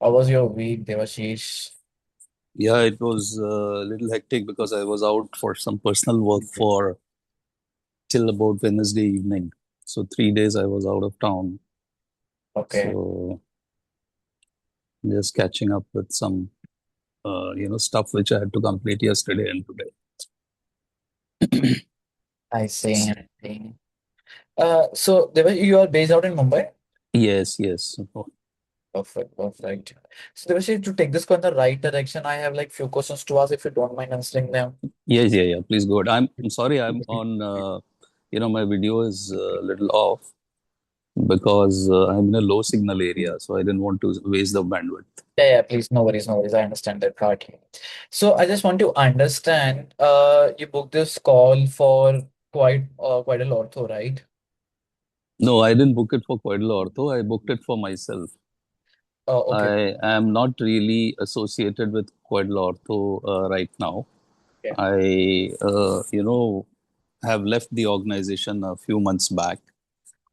How was your week, Devashish? Yeah, it was a little hectic because I was out for some personal work for till about Wednesday evening. So 3 days I was out of town. Okay, So just catching up with some stuff which I had to complete yesterday and today. I see. I see. So Devash, you are based out in Mumbai? Yes, yes. Perfect, perfect. So Devashish, to take this in the right direction, I have like few questions to ask if you don't mind answering them. Yes, yeah, yeah. Please go ahead. I'm sorry. I'm on. My video is a little off because I'm in a low signal area, so I didn't want to waste the bandwidth. Yeah, yeah, please, no worries, no worries. I understand that part. So I just want to understand, you booked this call for quite a lot, though, right? No, I didn't book it for Quidel Ortho. I booked it for myself. Oh, okay. I am not really associated with Quidel Ortho right now. Okay. I have left the organization a few months back,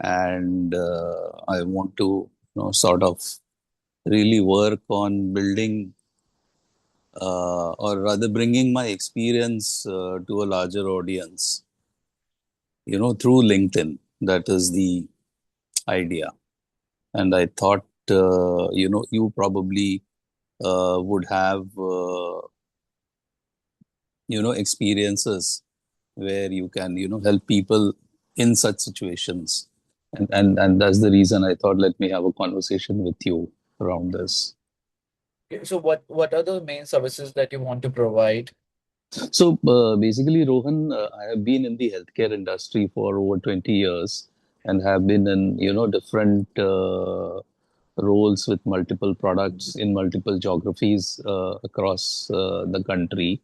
and I want to, sort of really work on building, or rather bringing my experience to a larger audience, through LinkedIn. That is the idea. And I thought, you probably would have, experiences where you can, help people in such situations. And that's the reason I thought, let me have a conversation with you around this. Okay, so what are the main services that you want to provide? So basically, Rohan, I have been in the healthcare industry for over 20 years and have been in, different roles with multiple products in multiple geographies across the country,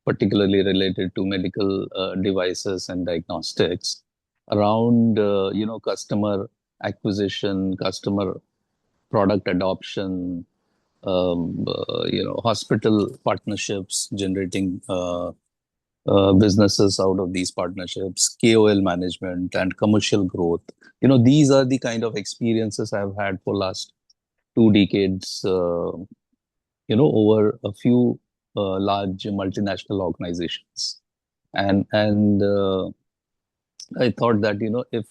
particularly related to medical devices and diagnostics around, customer acquisition, customer product adoption, hospital partnerships, generating businesses out of these partnerships, KOL management, and commercial growth. These are the kind of experiences I've had for last 2 decades. Over a few large multinational organizations, and I thought that if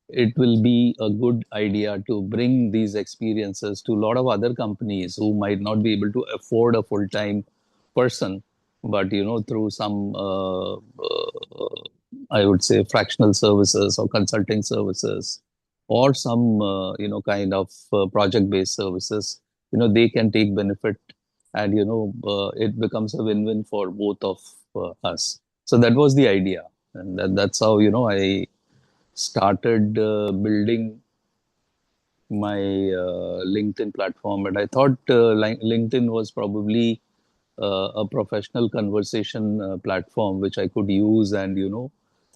it will be a good idea to bring these experiences to a lot of other companies who might not be able to afford a full-time person, but through some I would say fractional services or consulting services or some kind of project-based services, they can take benefit, and it becomes a win-win for both of us. So that was the idea, and that's how I started building my LinkedIn platform. And I thought LinkedIn was probably a professional conversation platform which I could use and,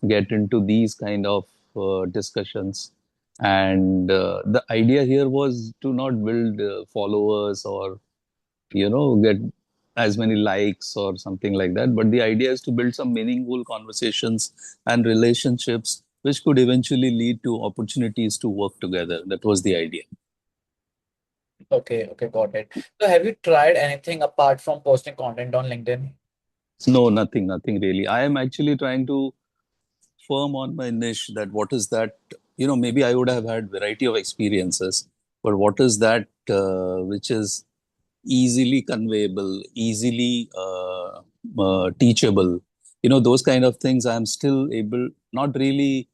get into these kind of discussions. And the idea here was to not build followers or, get as many likes or something like that. But the idea is to build some meaningful conversations and relationships which could eventually lead to opportunities to work together. That was the idea. Okay, okay, got it. So have you tried anything apart from posting content on LinkedIn? No, nothing, nothing really. I am actually trying to firm on my niche, that what is that, maybe I would have had variety of experiences, but what is that which is easily conveyable, easily teachable, those kind of things. I'm still able, not really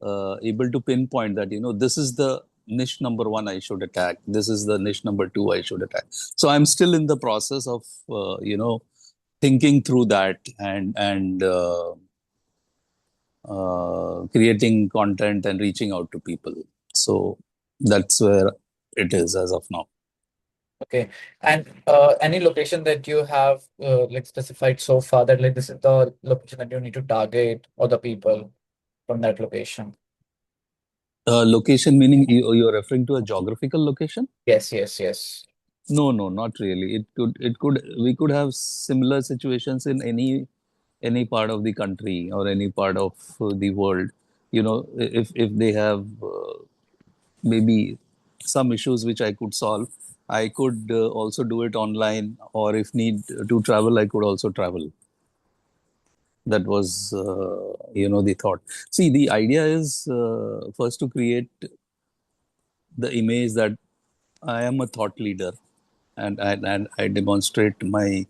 able to pinpoint that, this is the niche number one I should attack. This is the niche number two I should attack. So I'm still in the process of, thinking through that, and creating content and reaching out to people. So that's where it is as of now. Okay. And any location that you have like specified so far that like this is the location that you need to target or the people from that location? Location meaning you're referring to a geographical location? Yes, yes, yes. No, no, not really. We could have similar situations in any part of the country or any part of the world. If they have maybe some issues which I could solve, I could also do it online, or if need to travel, I could also travel. That was, the thought. See, the idea is first to create the image that I am a thought leader, and I demonstrate my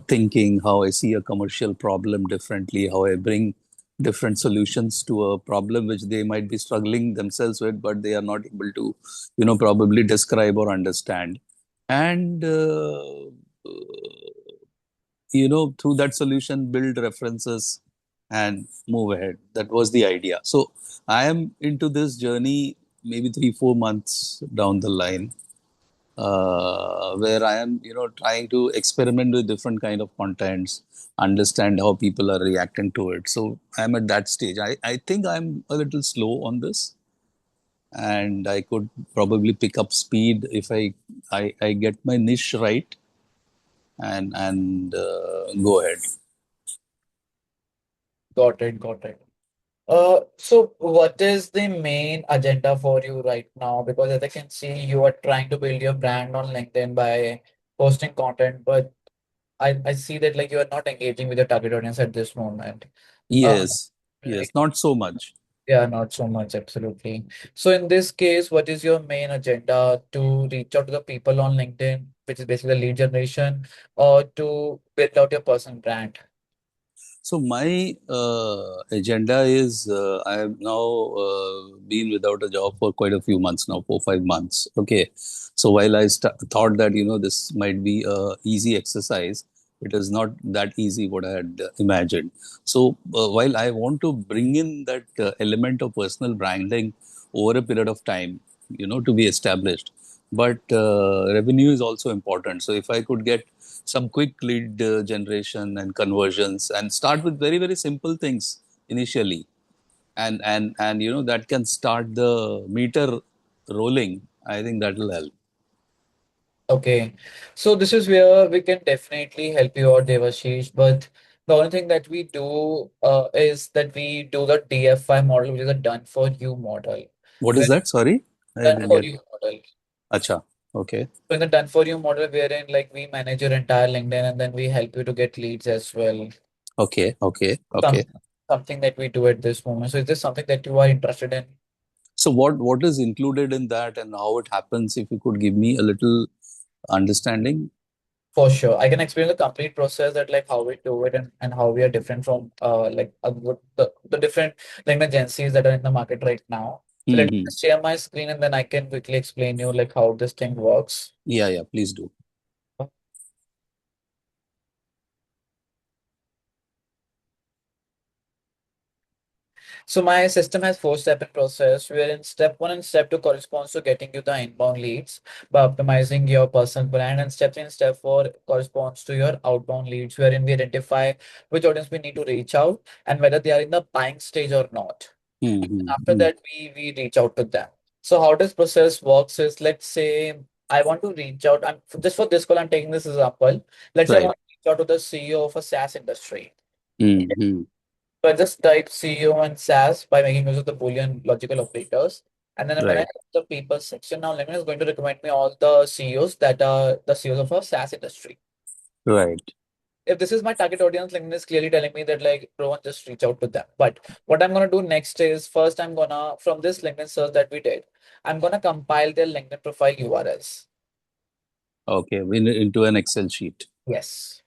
thinking, how I see a commercial problem differently, how I bring different solutions to a problem which they might be struggling themselves with, but they are not able to, probably describe or understand. And, through that solution, build references and move ahead. That was the idea. So I am into this journey maybe 3, 4 months down the line, where I am, trying to experiment with different kind of contents, understand how people are reacting to it. So I'm at that stage. I think I'm a little slow on this, and I could probably pick up speed if I get my niche right, and go ahead. Got it, got it. So what is the main agenda for you right now? Because as I can see, you are trying to build your brand on LinkedIn by posting content, but I see that like you are not engaging with your target audience at this moment. Uh, Yes, yes, like not so much. yeah, not so much, absolutely. So in this case, what is your main agenda to reach out to the people on LinkedIn, which is basically lead generation, or to build out your personal brand? So my agenda is I have now been without a job for quite a few months now, 4, 5 months. Okay, so while I thought that this might be a easy exercise, it is not that easy what I had imagined. So while I want to bring in that element of personal branding over a period of time, to be established, but revenue is also important. So if I could get some quick lead generation and conversions and start with very very simple things initially, and that can start the meter rolling, I think that will help. Okay, so this is where we can definitely help you out, Devashish. But the only thing that we do is that we do the DFI model, which is a done for you model. What Where is that? Sorry, I done didn't for get. you model. Acha. Okay. So in the done for you model, wherein like we manage your entire LinkedIn and then we help you to get leads as well. Okay. Okay. Some Okay. something that we do at this moment. So is this something that you are interested in? So what is included in that and how it happens, if you could give me a little understanding? For sure. I can explain the complete process that like how we do it and how we are different from what the different like agencies that are in the market right now. So let me Hmm. just share my screen and then I can quickly explain you like how this thing works. Yeah, yeah, please do. So my system has four-step in process, wherein step one and step two corresponds to getting you the inbound leads by optimizing your personal brand, and step three and step four corresponds to your outbound leads, wherein we identify which audience we need to reach out and whether they are in the buying stage or not. After Mm-hmm. that, we reach out to them. So how this process works is, let's say I want to reach out. I'm just for this call, I'm taking this example. Let's say I Right. want to reach out to the CEO of a SaaS industry. Mm-hmm. So I just type CEO and SaaS by making use of the Boolean logical operators. And then when I Right. go to the people section, now LinkedIn is going to recommend me all the CEOs that are the CEOs of a SaaS industry. Right. If this is my target audience, LinkedIn is clearly telling me that like, Rohan, just reach out to them. But what I'm gonna do next is first I'm gonna from this LinkedIn search that we did, I'm gonna compile their LinkedIn profile URLs. Okay. Into an Excel sheet. Yes.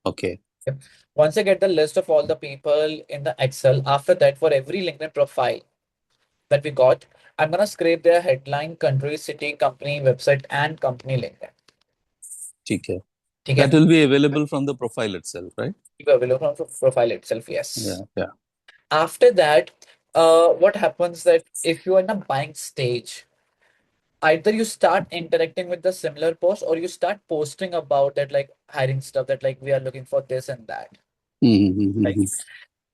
Okay. Yep. Once I get the list of all the people in the Excel, after that, for every LinkedIn profile that we got, I'm gonna scrape their headline, country, city, company, website, and company LinkedIn. Okay. Okay. That will be available from the profile itself, right? Available from profile itself, Yeah, yes. yeah. After that, what happens that if you are in a buying stage, either you start interacting with the similar post or you start posting about that like hiring stuff that like we are looking for this and that. Like Mm-hmm.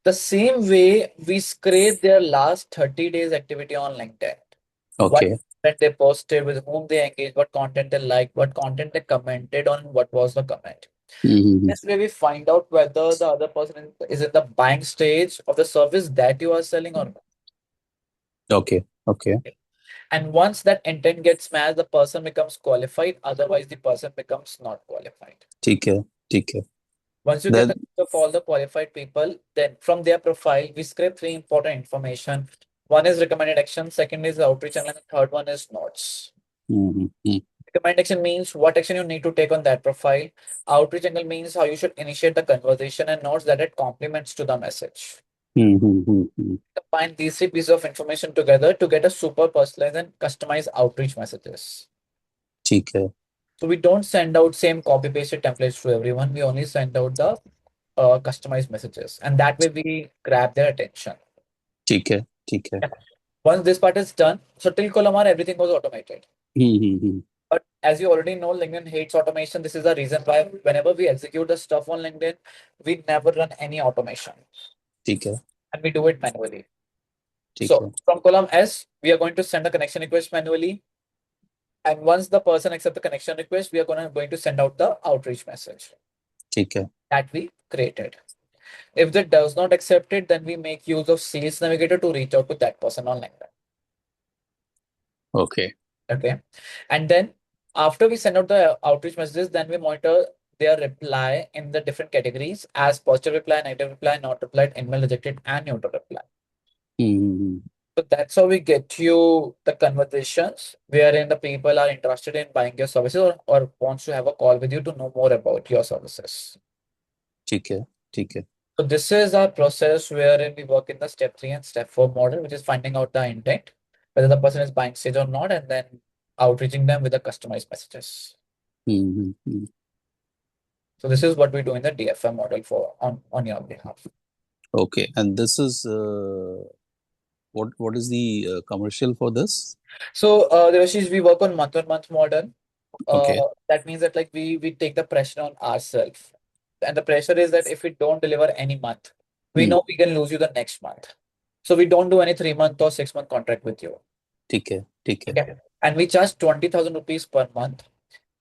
the same way we scrape their last 30 days activity on LinkedIn. What Okay. content they posted, with whom they engaged, what content they liked, what content they commented on, what was the comment. Mm-hmm. This way we find out whether the other person is in the buying stage of the service that you are selling or not. Okay. Okay. And once that intent gets matched, the person becomes qualified. Otherwise, the person becomes not qualified. ठीक है, ठीक है. Once you get That. the list of all the qualified people, then from their profile, we scrape three important information. One is recommended action, second is outreach, and the third one is notes. Mm-hmm. Recommended action means what action you need to take on that profile. Outreach angle means how you should initiate the conversation, and notes that it complements to the message. Mm-hmm. Combine these three pieces of information together to get a super personalized and customized outreach messages. ठीक है, So we don't send out same copy pasted templates to everyone. We only send out the customized messages, and that way we grab their attention. ठीक है, ठीक है. Yeah. Once this part is done, so till Colomar, everything was automated. Mm-hmm. But as you already know, LinkedIn hates automation. This is the reason why whenever we execute the stuff on LinkedIn, we never run any automation ठीक है, and we do it manually. ठीक So है, from column S, we are going to send a connection request manually. And once the person accepts the connection request, we are going to send out the outreach message ठीक है. that we created. If it does not accept it, then we make use of Sales Navigator to reach out to that person on LinkedIn. Okay. Okay. And then after we send out the outreach messages, then we monitor their reply in the different categories as positive reply, negative reply, not replied, email rejected, and neutral reply. Mm-hmm. So that's how we get you the conversations wherein the people are interested in buying your services or wants to have a call with you to know more about your services. ठीक है, ठीक है. So this is our process wherein we work in the step 3 and step 4 model, which is finding out the intent, whether the person is buying stage or not, and then outreaching them with the customized messages. Mm-hmm. So this is what we do in the DFM model for on your behalf. Okay. And this is what is the commercial for this? So Devashish, we work on month-on-month model. Okay. That means that like we take the pressure on ourselves. And the pressure is that if we don't deliver any month, we Hmm. know we can lose you the next month. So we don't do any 3 month or 6 month contract with you. ठीक है, ठीक है. Okay. And we charge 20,000 rupees per month,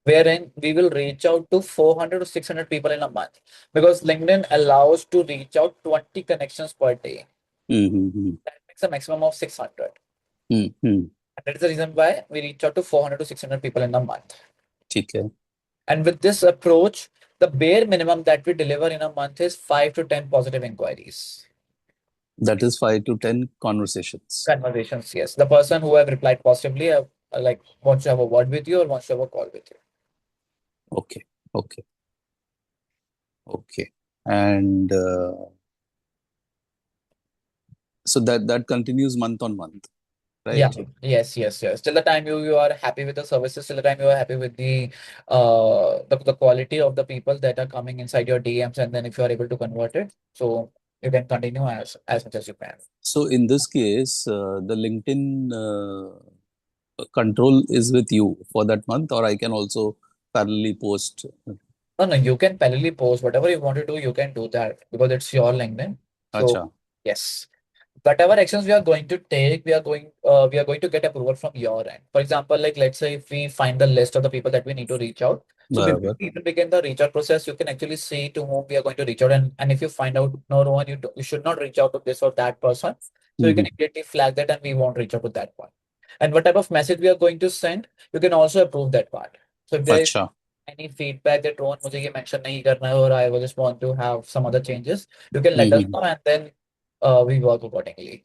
wherein we will reach out to 400 to 600 people in a month because LinkedIn allows to reach out 20 connections per day. Mm-hmm. That makes a maximum of 600. Mm-hmm. And that is the reason why we reach out to 400 to 600 people in a month. ठीक है. And with this approach, the bare minimum that we deliver in a month is 5 to 10 positive inquiries. That is 5 to 10 conversations. Conversations, yes. The person who have replied positively like wants to have a word with you or wants to have a call with you. Okay. Okay. Okay. And so that continues month on month, Yeah, right? yes. Till the time you are happy with the services, till the time you are happy with the quality of the people that are coming inside your DMs, and then if you are able to convert it, so you can continue as much as you can. So in this case, the LinkedIn control is with you for that month, or I can also parallelly post. No, you can parallelly post whatever you want to do, you can do that because it's your LinkedIn. So Acha, yes. Whatever actions we are going to take, we are going to get approval from your end. For example, like let's say if we find the list of the people that we need to reach out. So before barabar. we even begin the reach out process, you can actually see to whom we are going to reach out. And if you find out no one, you should not reach out to this or that person. So you can Mm-hmm. immediately flag that and we won't reach out to that one. And what type of message we are going to send, you can also approve that part. So if there is Acha. any feedback that Rohan मुझे ये mention नहीं करना है or I will just want to have some other changes, you can let us Mm-hmm. know and then we work accordingly.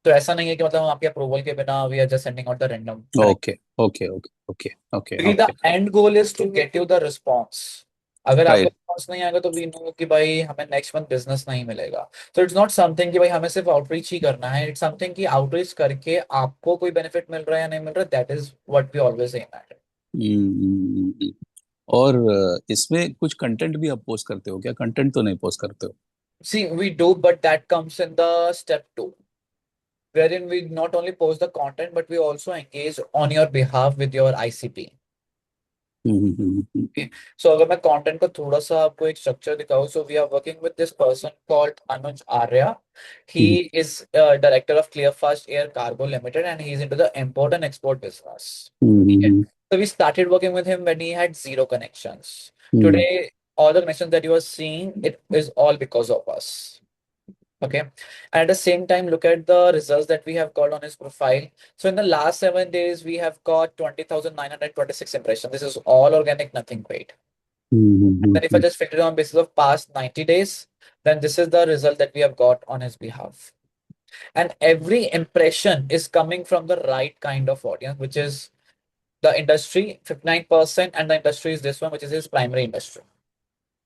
तो ऐसा नहीं है कि मतलब हम आपके अप्रूवल के बिना we are just sending out the random connect. Okay. Okay. Okay. Okay. Okay. क्योंकि the Okay. end goal is to get you the response. अगर आपको Right. response नहीं आएगा तो we know कि भाई हमें next month business नहीं मिलेगा. So it's not something कि भाई हमें सिर्फ outreach ही करना है. It's something कि outreach करके आपको कोई benefit मिल रहा है या नहीं मिल रहा है. That is what we always aim at. Mm-hmm. और इसमें कुछ कंटेंट भी आप पोस्ट करते हो क्या? कंटेंट तो नहीं पोस्ट करते हो? See, we do, but that comes in the step 2, wherein we not only post the content, but we also engage on your behalf with your ICP. Mm-hmm. Okay. So अगर मैं content को थोड़ा सा आपको एक structure दिखाऊं, so we are working with this person called Anuj Arya. He is director of Clearfast Air Cargo Limited, and he's into the import and export business. Okay. Mm-hmm. So we started working with him when he had zero connections. Mm-hmm. Today, all the connections that you are seeing, it is all because of us. Okay. And at the same time, look at the results that we have got on his profile. So in the last 7 days, we have got 20,926 impressions. This is all organic, nothing paid. And then if I Mm-hmm. just filter it on basis of past 90 days, then this is the result that we have got on his behalf. And every impression is coming from the right kind of audience, which is the industry, 59%, and the industry is this one, which is his primary industry.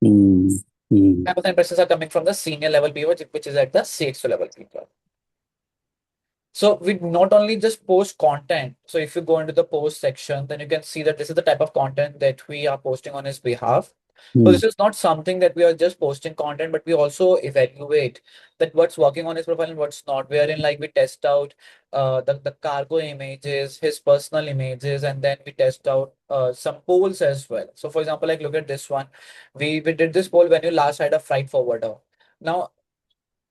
Mm-hmm. 10% impressions are coming from the senior level people, which is at the CXO level people. So we not only just post content. So if you go into the post section, then you can see that this is the type of content that we are posting on his behalf. So Mm-hmm. this is not something that we are just posting content, but we also evaluate that what's working on his profile and what's not. Wherein like we test out the cargo images, his personal images, and then we test out some polls as well. So for example, like look at this one. We did this poll when you last had a freight forwarder. Now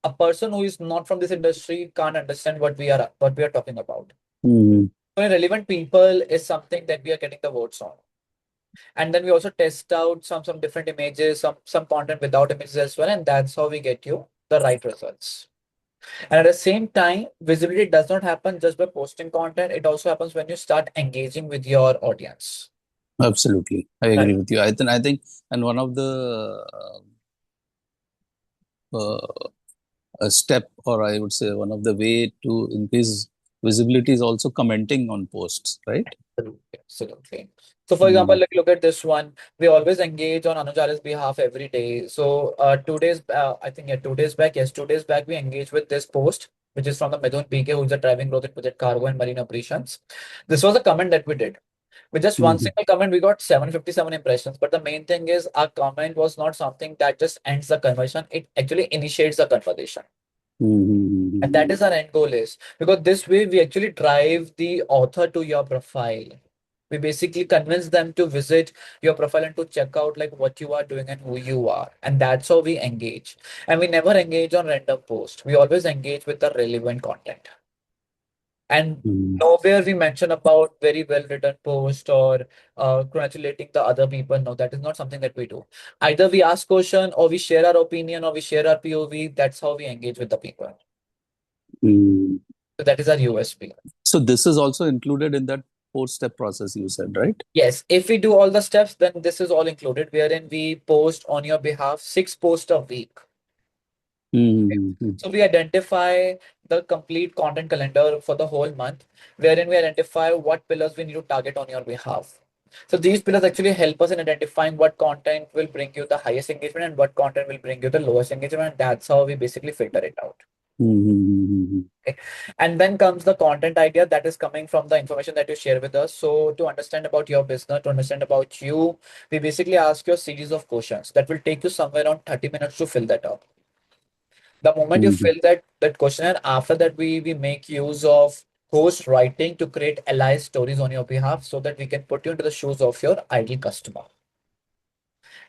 a person who is not from this industry can't understand what we are talking about. Mm-hmm. So relevant people is something that we are getting the votes on. And then we also test out some different images, some content without images as well, and that's how we get you the right results. And at the same time, visibility does not happen just by posting content. It also happens when you start engaging with your audience. Absolutely, I Right. agree with you. I think, and one of the a step, or I would say one of the way to increase visibility is also commenting on posts, right? Absolutely, absolutely. So, for example, Mm-hmm. like look at this one. We always engage on Anujar's behalf every day. So, 2 days, I think, yeah, 2 days back, yes, 2 days back, we engaged with this post, which is from the Midun PK, who's the driving growth in project cargo and marine operations. This was a comment that we did. With just one Mm-hmm. single comment, we got 757 impressions. But the main thing is, our comment was not something that just ends the conversation, it actually initiates the conversation. And that Mm-hmm. is our end goal is because this way we actually drive the author to your profile. We basically convince them to visit your profile and to check out like what you are doing and who you are. And that's how we engage. And we never engage on random posts. We always engage with the relevant content. And Mm-hmm. nowhere we mention about very well written post or congratulating the other people. No, that is not something that we do. Either we ask question or we share our opinion or we share our POV. That's how we engage with the people. Mm-hmm. So that is our USP. So this is also included in that four-step process you said, right? Yes, if we do all the steps, then this is all included, wherein we post on your behalf 6 posts a week. Mm-hmm. So we identify the complete content calendar for the whole month, wherein we identify what pillars we need to target on your behalf. So these pillars actually help us in identifying what content will bring you the highest engagement and what content will bring you the lowest engagement. That's how we basically filter it out. Mm-hmm. Okay. And then comes the content idea that is coming from the information that you share with us. So to understand about your business, to understand about you, we basically ask you a series of questions that will take you somewhere around 30 minutes to fill that up. The moment you Mm-hmm. fill that questionnaire, after that we make use of post writing to create allied stories on your behalf so that we can put you into the shoes of your ideal customer.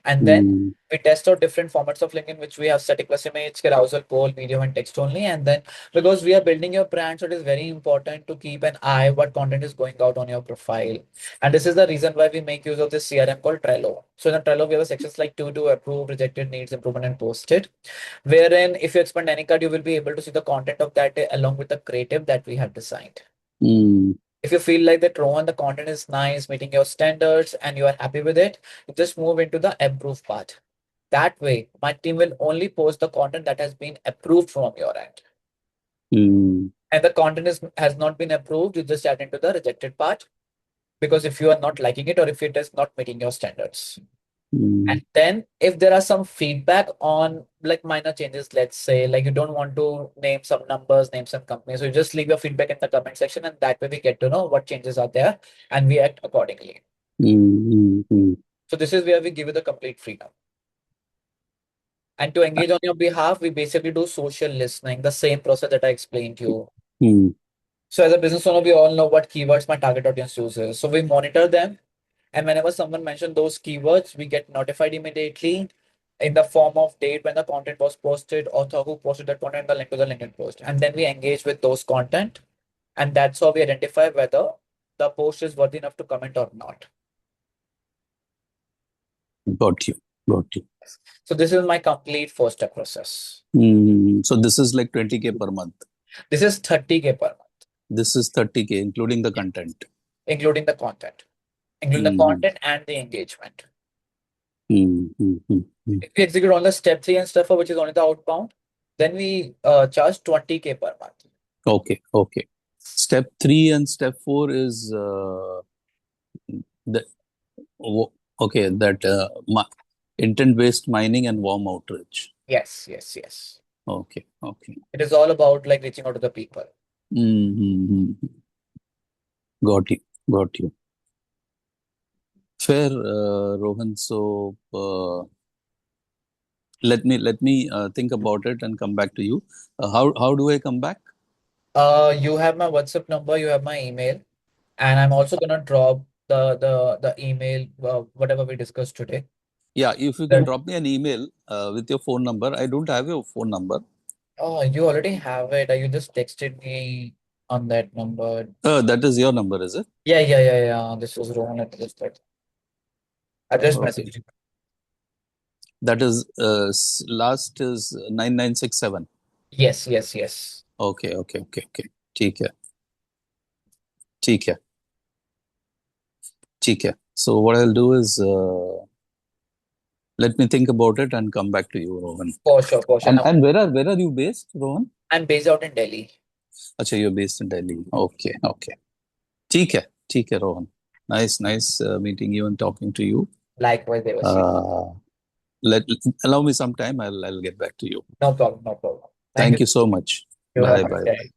And then Mm-hmm. we test out different formats of LinkedIn, which we have static plus image, carousel, poll, video, and text only. And then because we are building your brand, so it is very important to keep an eye what content is going out on your profile. And this is the reason why we make use of this CRM called Trello. So in Trello, we have sections like to approve, rejected, needs improvement, and posted. Wherein if you expand any card, you will be able to see the content of that day along with the creative that we have designed. Mm-hmm. If you feel like that Rohan, the content is nice, meeting your standards, and you are happy with it, you just move into the approve part. That way, my team will only post the content that has been approved from your end. Mm-hmm. And the content has not been approved, you just add into the rejected part because if you are not liking it or if it is not meeting your standards. Mm-hmm. And then if there are some feedback on like minor changes, let's say like you don't want to name some numbers, name some companies, so you just leave your feedback in the comment section and that way we get to know what changes are there and we act accordingly. Mm-hmm. So this is where we give you the complete freedom. And to engage on your behalf, we basically do social listening, the same process that I explained to you. Mm-hmm. So as a business owner, we all know what keywords my target audience uses. So we monitor them. And whenever someone mentions those keywords, we get notified immediately in the form of date when the content was posted, author who posted that content, the link to the LinkedIn post. And then we engage with those content. And that's how we identify whether the post is worthy enough to comment or not. Got you. got you. So this is my complete four-step process. So this is like 20K per month. This is 30K per month, This is 30K, including the content. including the content, Mm-hmm. and the engagement. Mm-hmm. If we execute on the step 3 and step 4, which is only the outbound, then we charge 20K per month. Okay, okay. Step 3 and step 4 is the okay, that intent-based mining and warm outreach. Yes, yes, yes. Okay, okay. It is all about like reaching out to the people. Mm-hmm. Got you, got you. Fair, Rohan. So let me think about it and come back to you. How do I come back? You have my WhatsApp number, you have my email, and I'm also gonna drop the email, whatever we discussed today. Yeah, if you can That drop me an email with your phone number. I don't have your phone number. oh, you already have it. You just texted me on that number. That is your number, is it? Yeah, yeah, yeah, yeah. This was wrong. I just Okay. messaged you. That is last is 9967. Yes, yes, yes. Okay, okay, okay, okay. ठीक है, ठीक है, ठीक है. So what I'll do is let me think about it and come back to you, Rohan. For sure, for sure. And where are you based, Rohan? I'm based out in Delhi. अच्छा, you're based in Delhi. Okay, okay. ठीक है, Rohan. Nice meeting you and talking to you. Likewise, they were sweet. Uh, let Allow me some time. I'll get back to you. No problem, no problem. Thank you. Thank you so much. You have Bye, a good bye, bye. day.